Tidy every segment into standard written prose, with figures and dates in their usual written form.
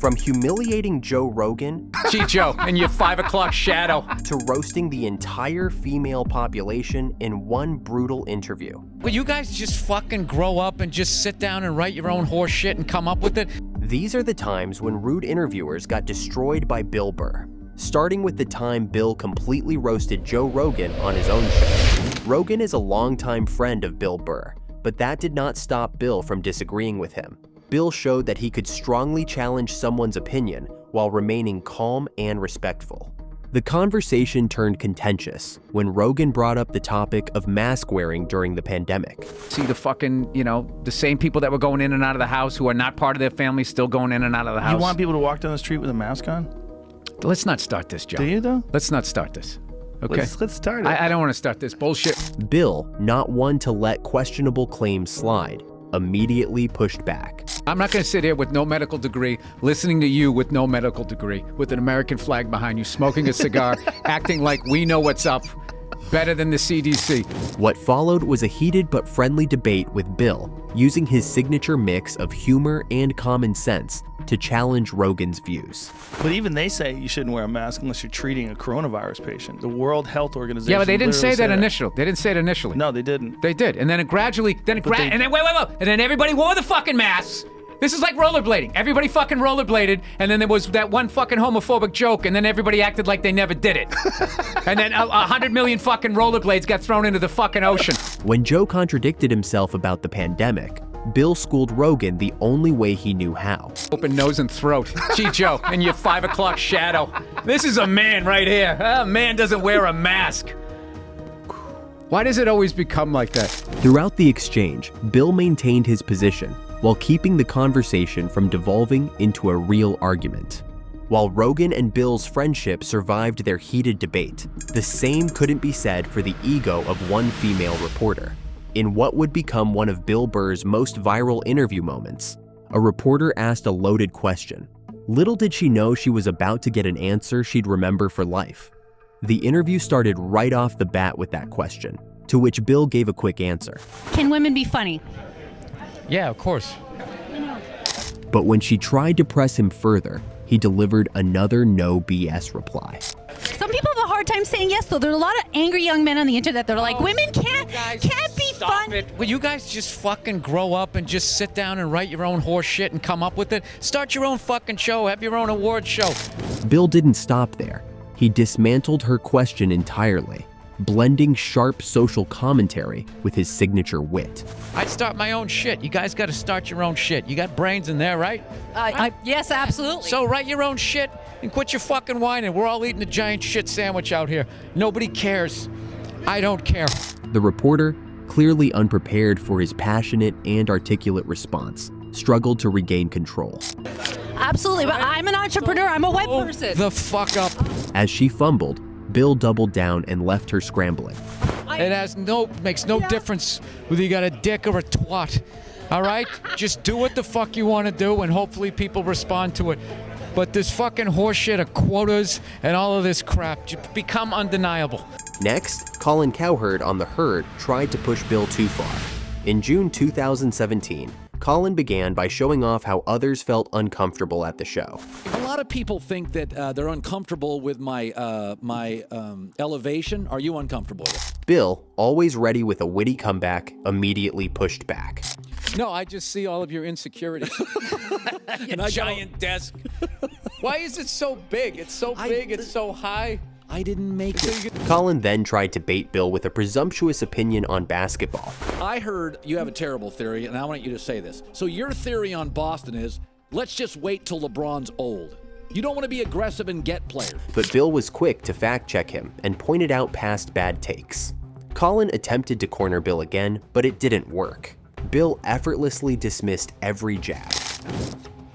From humiliating Joe Rogan Gee, Joe, and your 5 o'clock shadow. to roasting the entire female population in one brutal interview. Will you guys just fucking grow up and just sit down and write your own horse shit and come up with it? These are the times when rude interviewers got destroyed by Bill Burr. Starting with the time Bill completely roasted Joe Rogan on his own show. Rogan is a longtime friend of Bill Burr, but that did not stop Bill from disagreeing with him. Bill showed that he could strongly challenge someone's opinion while remaining calm and respectful. The conversation turned contentious when Rogan brought up the topic of mask wearing during the pandemic. See the fucking, the same people that were going in and out of the house who are not part of their family still going in and out of the house. You want people to walk down the street with a mask on? Let's not start this, Joe. Do you, though? Let's not start this. Okay? Let's start it. I don't want to start this bullshit. Bill, not one to let questionable claims slide, immediately pushed back. I'm not going to sit here with no medical degree, listening to you with no medical degree, with an American flag behind you, smoking a cigar, acting like we know what's up, better than the CDC. What followed was a heated but friendly debate with Bill, using his signature mix of humor and common sense to challenge Rogan's views. But even they say you shouldn't wear a mask unless you're treating a coronavirus patient. The World Health Organization. Yeah, but they didn't say literally that initially. They didn't say it initially. No, they didn't. They did, and then it gradually, and then wait, and then everybody wore the fucking masks. This is like rollerblading. Everybody fucking rollerbladed, and then there was that one fucking homophobic joke, and then everybody acted like they never did it. And then 100 million fucking rollerblades got thrown into the fucking ocean. When Joe contradicted himself about the pandemic, Bill schooled Rogan the only way he knew how. Open nose and throat. Gee, Joe, and your 5 o'clock shadow. This is a man right here. A man doesn't wear a mask. Why does it always become like that? Throughout the exchange, Bill maintained his position while keeping the conversation from devolving into a real argument. While Rogan and Bill's friendship survived their heated debate, the same couldn't be said for the ego of one female reporter. In what would become one of Bill Burr's most viral interview moments, a reporter asked a loaded question. Little did she know she was about to get an answer she'd remember for life. The interview started right off the bat with that question, to which Bill gave a quick answer. Can women be funny? Yeah, of course. But when she tried to press him further, he delivered another no BS reply. Some people have a hard time saying yes, though. There are a lot of angry young men on the internet that are like, women can't be fun. Will you guys just fucking grow up and just sit down and write your own horse shit and come up with it? Start your own fucking show. Have your own award show. Bill didn't stop there. He dismantled her question entirely, blending sharp social commentary with his signature wit. I'd start my own shit. You guys got to start your own shit. You got brains in there, right? Yes, absolutely. So write your own shit and quit your fucking whining. We're all eating a giant shit sandwich out here. Nobody cares. I don't care. The reporter, clearly unprepared for his passionate and articulate response, struggled to regain control. Absolutely, but I'm an entrepreneur. I'm a white person. The fuck up. As she fumbled, Bill doubled down and left her scrambling. It makes no difference whether you got a dick or a twat. All right? Just do what the fuck you want to do, and hopefully people respond to it. But this fucking horseshit of quotas and all of this crap just become undeniable. Next, Colin Cowherd on The Herd tried to push Bill too far. In June 2017, Colin began by showing off how others felt uncomfortable at the show. A lot of people think that they're uncomfortable with my elevation. Are you uncomfortable with it? Bill, always ready with a witty comeback, immediately pushed back. No, I just see all of your insecurities. And a giant desk. Why is it so big? It's so big, it's so high. I didn't make it. Colin then tried to bait Bill with a presumptuous opinion on basketball. I heard you have a terrible theory, and I want you to say this. So your theory on Boston is, let's just wait till LeBron's old. You don't want to be aggressive and get players. But Bill was quick to fact-check him and pointed out past bad takes. Colin attempted to corner Bill again, but it didn't work. Bill effortlessly dismissed every jab.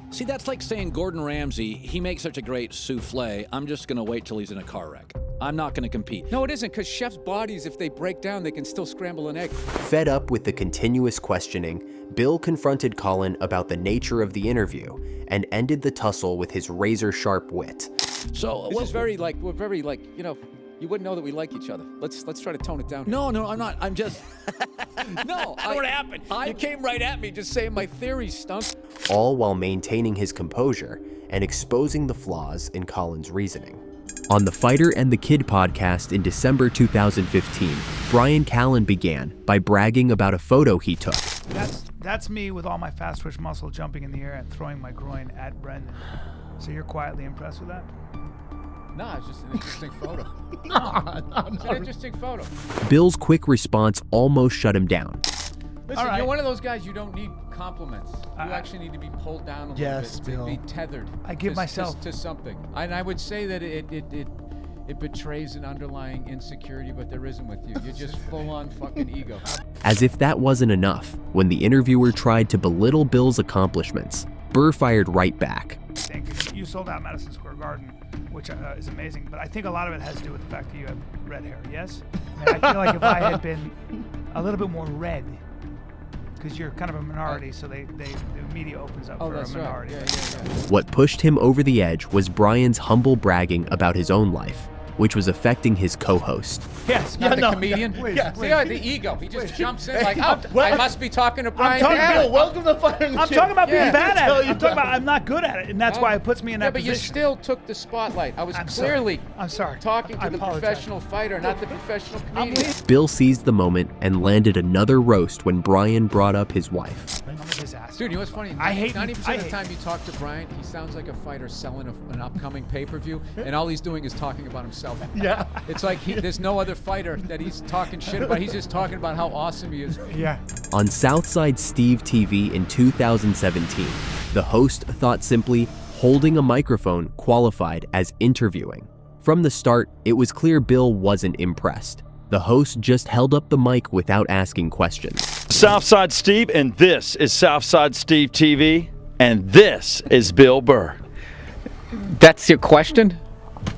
See, that's like saying Gordon Ramsay, he makes such a great souffle, I'm just going to wait till he's in a car wreck. I'm not going to compete. No, it isn't, because chefs' bodies, if they break down, they can still scramble an egg. Fed up with the continuous questioning, Bill confronted Colin about the nature of the interview and ended the tussle with his razor-sharp wit. So This is very like, we're very like, you wouldn't know that we like each other. Let's try to tone it down here. No, I'm not. I'm just... No, what happened? You came right at me just saying my theory stunk. All while maintaining his composure and exposing the flaws in Colin's reasoning. On the Fighter and the Kid podcast in December 2015, Bryan Callen began by bragging about a photo he took. That's me with all my fast twitch muscle jumping in the air and throwing my groin at Brendan. So you're quietly impressed with that? No, it's just an interesting photo. It's an interesting photo. Bill's quick response almost shut him down. Listen, right. you're one of those guys, you don't need compliments. You actually need to be pulled down a little bit, to be tethered. I give myself to something. And I would say that it betrays an underlying insecurity, but there isn't with you. You're just full-on fucking ego. As if that wasn't enough, when the interviewer tried to belittle Bill's accomplishments, Burr fired right back. You sold out Madison Square Garden, which is amazing, but I think a lot of it has to do with the fact that you have red hair, yes? I feel like if I had been a little bit more red, because you're kind of a minority, so the media opens up for a minority. Right. Yeah. What pushed him over the edge was Bryan's humble bragging about his own life, which was affecting his co-host. Yes, Not the comedian. Yeah, See, the ego. He just jumps in like, oh, I must be talking to Bryan Callen. Welcome to Fighter and the I'm Kid. talking about being bad at it. you I'm talking about I'm not good at it, and that's why it puts me in that but you position. still took the spotlight. I was I'm clearly sorry. talking I to the apologize. professional fighter, not the professional comedian. Bill seized the moment and landed another roast when Bryan brought up his wife. I'm a disaster. Dude, you know what's funny? I hate 90% of the time you talk to Bryan, he sounds like a fighter selling an upcoming pay-per-view, and all he's doing is talking about himself. Yeah. It's like there's no other fighter that he's talking shit about. He's just talking about how awesome he is. Yeah. On Southside Steve TV in 2017, the host thought simply holding a microphone qualified as interviewing. From the start, it was clear Bill wasn't impressed. The host just held up the mic without asking questions. Southside Steve, and this is Southside Steve TV, and this is Bill Burr. That's your question?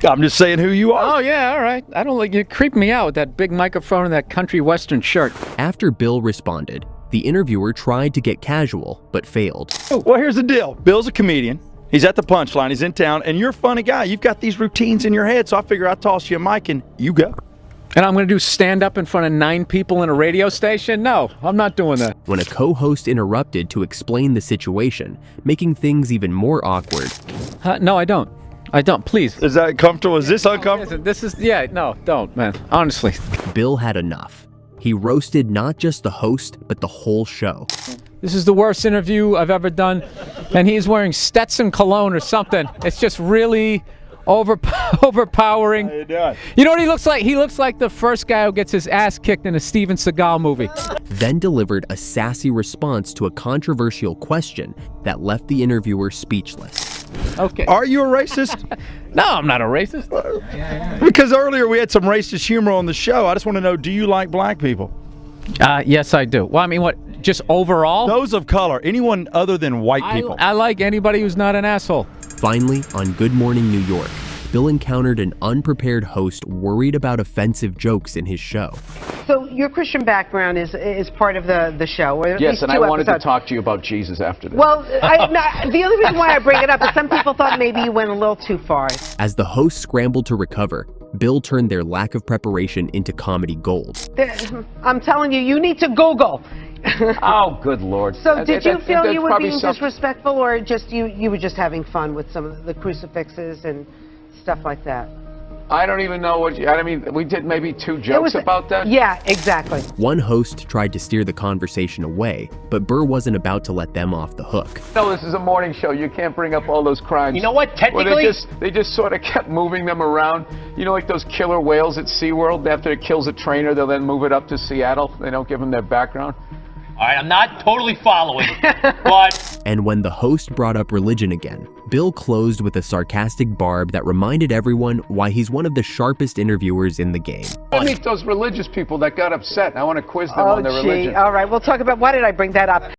I'm just saying who you are. Oh, yeah, all right. I don't like you creep me out with that big microphone and that country western shirt. After Bill responded, the interviewer tried to get casual, but failed. Well, here's the deal. Bill's a comedian. He's at the punchline. He's in town, and you're a funny guy. You've got these routines in your head, so I figure I'll toss you a mic and you go. And I'm going to do stand-up in front of 9 people in a radio station? No, I'm not doing that. When a co-host interrupted to explain the situation, making things even more awkward, No, I don't. I don't. Please. Is that comfortable? Is this uncomfortable? Listen, no, don't, man. Honestly. Bill had enough. He roasted not just the host, but the whole show. This is the worst interview I've ever done. And he's wearing Stetson cologne or something. It's just really overpowering. How you doing? You know what he looks like? He looks like the first guy who gets his ass kicked in a Steven Seagal movie. Then delivered a sassy response to a controversial question that left the interviewer speechless. Okay. Are you a racist? No, I'm not a racist. Because earlier we had some racist humor on the show. I just want to know, do you like black people? Yes, I do. Well, I mean, what? Just overall? Those of color. Anyone other than white people. I like anybody who's not an asshole. Finally, on Good Morning New York, Bill encountered an unprepared host worried about offensive jokes in his show. So your Christian background is part of the show, or at Yes, least and 2 I wanted episodes. to talk to you about Jesus after this. Well, the only reason why I bring it up is some people thought maybe you went a little too far. As the host scrambled to recover, Bill turned their lack of preparation into comedy gold. I'm telling you, you need to Google. Oh, good Lord. So did you feel you were probably being disrespectful, or just you were just having fun with some of the crucifixes and stuff like that? I don't even know what I mean, we did maybe 2 jokes about that. Yeah, exactly. One host tried to steer the conversation away, but Burr wasn't about to let them off the hook. No, this is a morning show. You can't bring up all those crimes. You know what? Technically, well, they just sort of kept moving them around. You know, like those killer whales at SeaWorld. After it kills a trainer, they'll then move it up to Seattle. They don't give them their background. all right, I'm not totally following, but... And when the host brought up religion again, Bill closed with a sarcastic barb that reminded everyone why he's one of the sharpest interviewers in the game. I meet those religious people that got upset, and I want to quiz them on their religion. All right, we'll talk about, why did I bring that up?